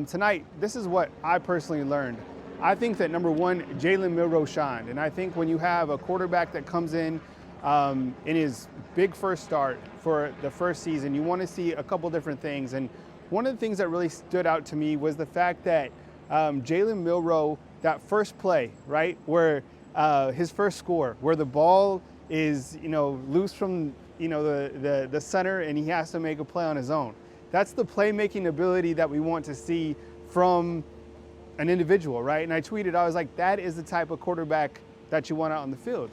Tonight, this is what I personally learned. I think that number one, Jalen Milroe shined. And I think when you have a quarterback that comes in his big first start for the first season, you want to see a couple different things. And one of the things that really stood out to me was the fact that Jalen Milroe, that first play, right, where his first score, where the ball is, loose from, the center and he has to make a play on his own. That's the playmaking ability that we want to see from an individual, right? And I tweeted, I was like, that is the type of quarterback that you want out on the field.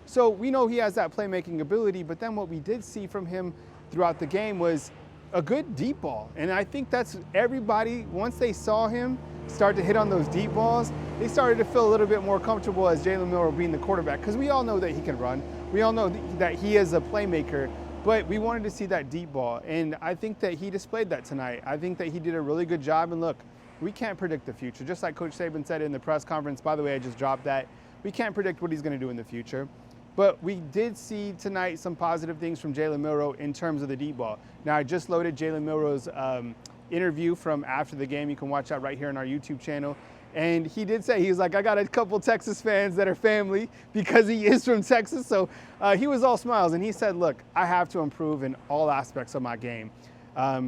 So we know he has that playmaking ability, but then what we did see from him throughout the game was a good deep ball. And I think that's everybody, once they saw him start to hit on those deep balls, they started to feel a little bit more comfortable as Jalen Miller being the quarterback, because we all know that he can run. We all know that he is a playmaker. But we wanted to see that deep ball, and I think that he displayed that tonight. I think that he did a really good job, and look, we can't predict the future. Just like Coach Saban said in the press conference, by the way, I just dropped that, we can't predict what he's going to do in the future. But we did see tonight some positive things from Jalen Milroe in terms of the deep ball. Now, I just loaded Jalen Milroe's interview from after the game. You can watch that right here on our YouTube channel. And he did say, he was like, I got a couple Texas fans that are family because he is from Texas. So he was all smiles. And he said, look, I have to improve in all aspects of my game.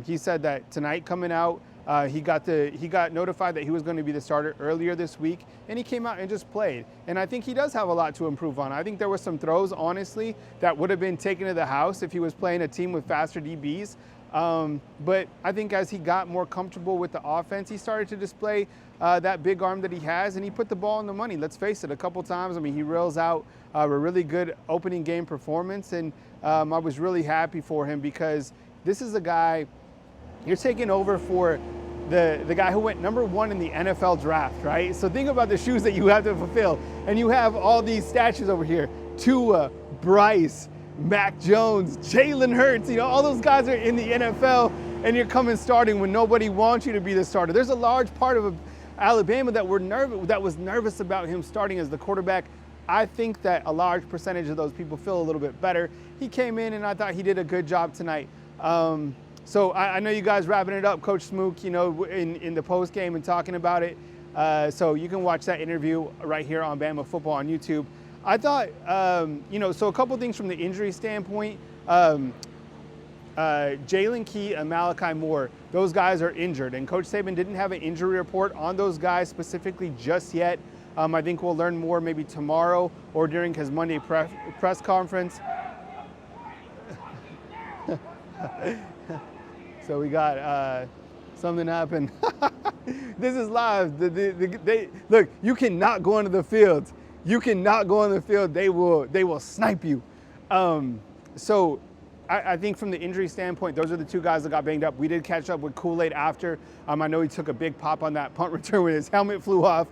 He said that tonight coming out, he got notified that he was going to be the starter earlier this week. And he came out and just played. And I think he does have a lot to improve on. I think there were some throws, honestly, that would have been taken to the house if he was playing a team with faster DBs. But I think as he got more comfortable with the offense, he started to display that big arm that he has, and he put the ball in the money. Let's face it, a couple times, I mean, he reels out a really good opening game performance, and I was really happy for him because this is a guy, you're taking over for the guy who went number 1 in the NFL draft, right? So think about the shoes that you have to fulfill, and you have all these statues over here, Tua, Bryce, Mac Jones, Jalen Hurts, all those guys are in the NFL, and you're coming starting when nobody wants you to be the starter. There's a large part of Alabama that was nervous about him starting as the quarterback. I think that a large percentage of those people feel a little bit better. He came in, and I thought he did a good job tonight. So I know you guys wrapping it up, Coach Smook, in the post game and talking about it. So you can watch that interview right here on BAMA Football on YouTube. I thought, so a couple things from the injury standpoint. Jalen Key and Malachi Moore, those guys are injured, and Coach Saban didn't have an injury report on those guys specifically just yet. I think we'll learn more maybe tomorrow or during his Monday press conference. So we got something happened. This is live. Look, you cannot go into the field. You cannot go on the field. They will snipe you. So I think from the injury standpoint, those are the two guys that got banged up. We did catch up with Kool-Aid after. I know he took a big pop on that punt return when his helmet flew off.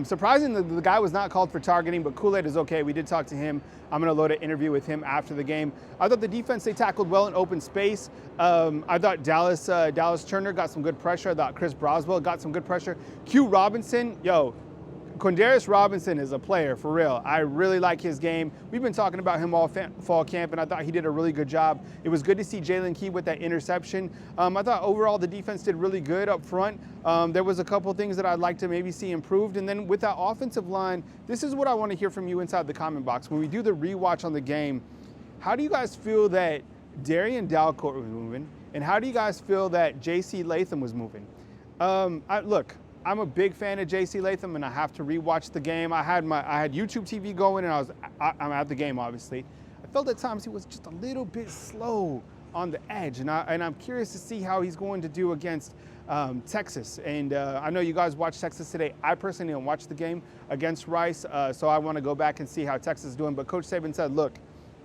Surprisingly, the guy was not called for targeting, but Kool-Aid is okay. We did talk to him. I'm going to load an interview with him after the game. I thought the defense, they tackled well in open space. I thought Dallas Turner got some good pressure. I thought Chris Broswell got some good pressure. Q Robinson, Quindarius Robinson is a player, for real. I really like his game. We've been talking about him all fall camp, and I thought he did a really good job. It was good to see Jalen Key with that interception. I thought overall the defense did really good up front. There was a couple things that I'd like to maybe see improved. And then with that offensive line, this is what I want to hear from you inside the comment box. When we do the rewatch on the game, how do you guys feel that Darian Dalcourt was moving? And how do you guys feel that J.C. Latham was moving? Look, I'm a big fan of J.C. Latham, and I have to rewatch the game. I had YouTube TV going, and I'm at the game, obviously. I felt at times he was just a little bit slow on the edge, and I'm curious to see how he's going to do against Texas. And I know you guys watched Texas today. I personally didn't watch the game against Rice, so I want to go back and see how Texas is doing. But Coach Saban said, look,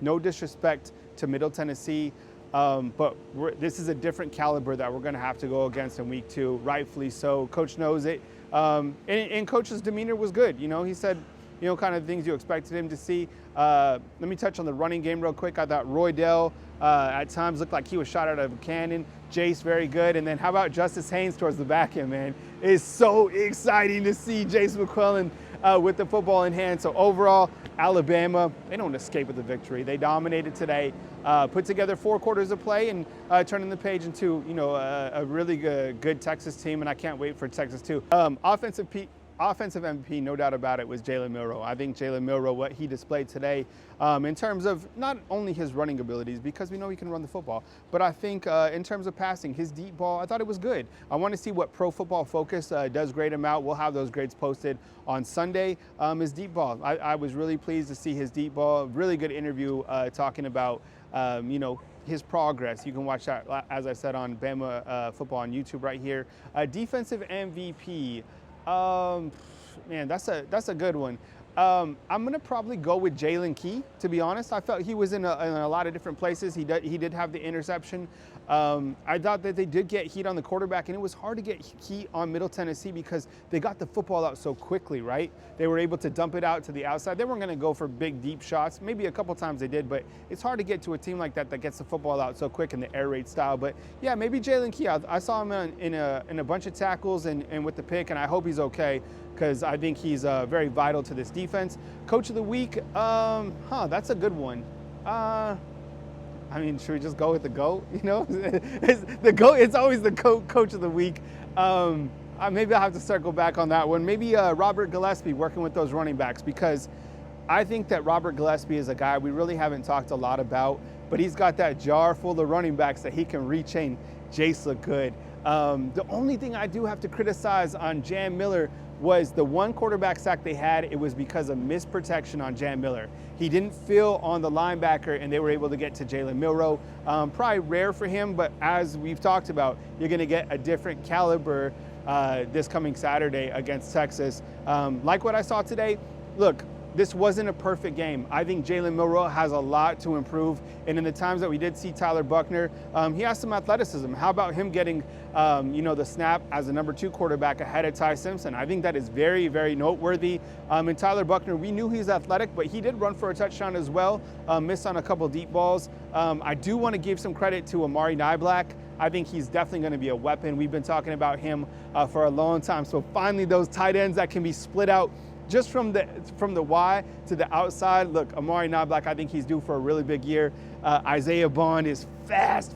no disrespect to Middle Tennessee, but this is a different caliber that we're going to have to go against in week 2, rightfully so. Coach knows it. And Coach's demeanor was good. He said, kind of things you expected him to see. Let me touch on the running game real quick. I thought Roydell at times looked like he was shot out of a cannon. Jace, very good. And then how about Justice Haynes towards the back end, man? It's so exciting to see Jace McClellan with the football in hand. So overall, Alabama, they don't escape with the victory. They dominated today, put together 4 quarters of play, and turning the page into a really good Texas team. And I can't wait for Texas too. Offensive MVP, no doubt about it, was Jalen Milroe. I think Jalen Milroe, what he displayed today in terms of not only his running abilities, because we know he can run the football, but I think in terms of passing, his deep ball, I thought it was good. I want to see what Pro Football Focus does grade him out. We'll have those grades posted on Sunday. His deep ball, I was really pleased to see his deep ball. Really good interview talking about, his progress. You can watch that, as I said, on BAMA football on YouTube right here. Defensive MVP. Man, that's a good one. I'm gonna probably go with Jalen Key. To be honest, I felt he was in a lot of different places. He did have the interception. I thought that they did get heat on the quarterback, and it was hard to get heat on Middle Tennessee because they got the football out so quickly, right? They were able to dump it out to the outside. They weren't going to go for big, deep shots. Maybe a couple times they did, but it's hard to get to a team like that gets the football out so quick in the air raid style. But yeah, maybe Jalen Key. I saw him in a bunch of tackles and with the pick, and I hope he's okay, because I think he's very vital to this defense. Coach of the week, that's a good one. I mean, should we just go with the GOAT? It's the GOAT. It's always the coach of the week. Maybe I'll have to circle back on that one. Maybe Robert Gillespie working with those running backs, because I think that Robert Gillespie is a guy we really haven't talked a lot about, but he's got that jar full of running backs that he can rechain. Jace look good. The only thing I do have to criticize on Jalen Miller was the one quarterback sack they had. It was because of misprotection on Jalen Miller. He didn't feel on the linebacker, and they were able to get to Jalen Milroe. Probably rare for him, but as we've talked about, you're going to get a different caliber this coming Saturday against Texas. Like what I saw today, look, this wasn't a perfect game. I think Jalen Milroe has a lot to improve. And in the times that we did see Tyler Buchner, he has some athleticism. How about him getting, the snap as the number 2 quarterback ahead of Ty Simpson? I think that is very, very noteworthy. And Tyler Buchner, we knew he's athletic, but he did run for a touchdown as well, missed on a couple deep balls. I do want to give some credit to Amari Niblack. I think he's definitely going to be a weapon. We've been talking about him for a long time. So finally, those tight ends that can be split out just from the Y to the outside. Look, Amari Niblack, I think he's due for a really big year. Isaiah Bond is fast.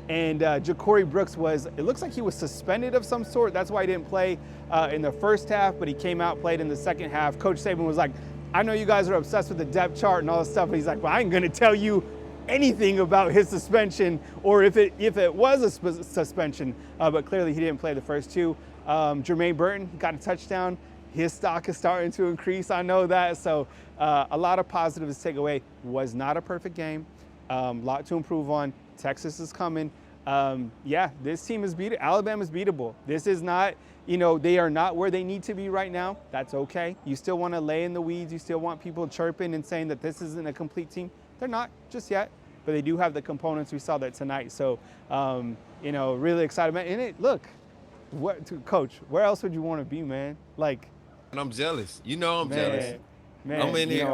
And Ja'Cory Brooks it looks like he was suspended of some sort. That's why he didn't play in the first half, but he came out, played in the second half. Coach Saban was like, I know you guys are obsessed with the depth chart and all this stuff, but he's like, well, I ain't gonna tell you anything about his suspension, or if it was a suspension, but clearly he didn't play the first 2. Jermaine Burton got a touchdown. His stock is starting to increase. I know that. So a lot of positives to take away. Was not a perfect game. Lot to improve on. Texas is coming. This team is beatable. Alabama's beatable. This is not, they are not where they need to be right now. That's okay. You still want to lay in the weeds. You still want people chirping and saying that this isn't a complete team. They're not just yet, but they do have the components. We saw that tonight. So, really excited, man. And look, Coach, where else would you want to be, man? Like, And I'm jealous. I'm jealous. Man, I'm in here.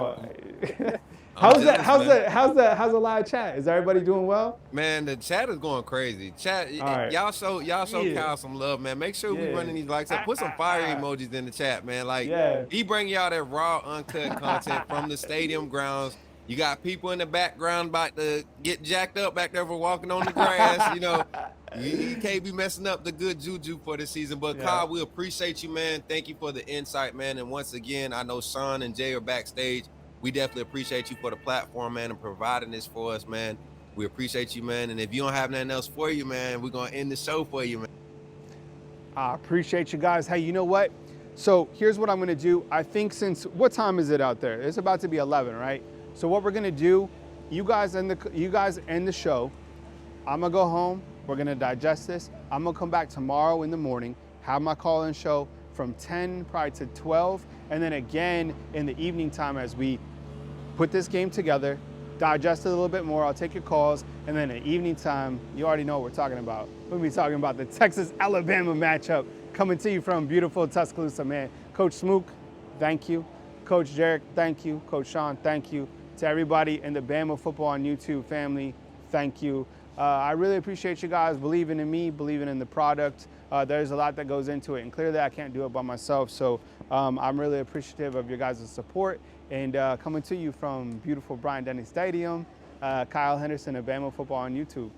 How's jealous, the live chat? Is everybody doing well? Man, the chat is going crazy. Chat, right. y'all show Yeah. Kyle some love, man. Make sure we Yeah. running these likes up. Put some fire emojis in the chat, man. Like, Yeah. he bring y'all that raw, uncut content from the stadium grounds. You got people in the background about to get jacked up back there for walking on the grass. You can't be messing up the good juju for the season. But Yeah. Kyle, we appreciate you, man. Thank you for the insight, man. And once again, I know Sean and Jay are backstage. We definitely appreciate you for the platform, man, and providing this for us, man. We appreciate you, man. And if you don't have nothing else for you, man, we're going to end the show for you, man. I appreciate you guys. Hey, you know what? So here's what I'm going to do. I think what time is it out there? It's about to be 11, right? So what we're going to do, you guys end the show. I'm going to go home. We're going to digest this. I'm going to come back tomorrow in the morning, have my call-in show from 10 probably to 12, and then again in the evening time as we put this game together, digest it a little bit more. I'll take your calls, and then at evening time, you already know what we're talking about. We'll be talking about the Texas-Alabama matchup coming to you from beautiful Tuscaloosa, man. Coach Smook, thank you. Coach Jarek, thank you. Coach Sean, thank you. To everybody in the Bama Football on YouTube family, thank you. I really appreciate you guys believing in me, believing in the product. There's a lot that goes into it, and clearly I can't do it by myself. So I'm really appreciative of your guys' support. And coming to you from beautiful Bryant-Denny Stadium, Kyle Henderson of BAMA Football on YouTube.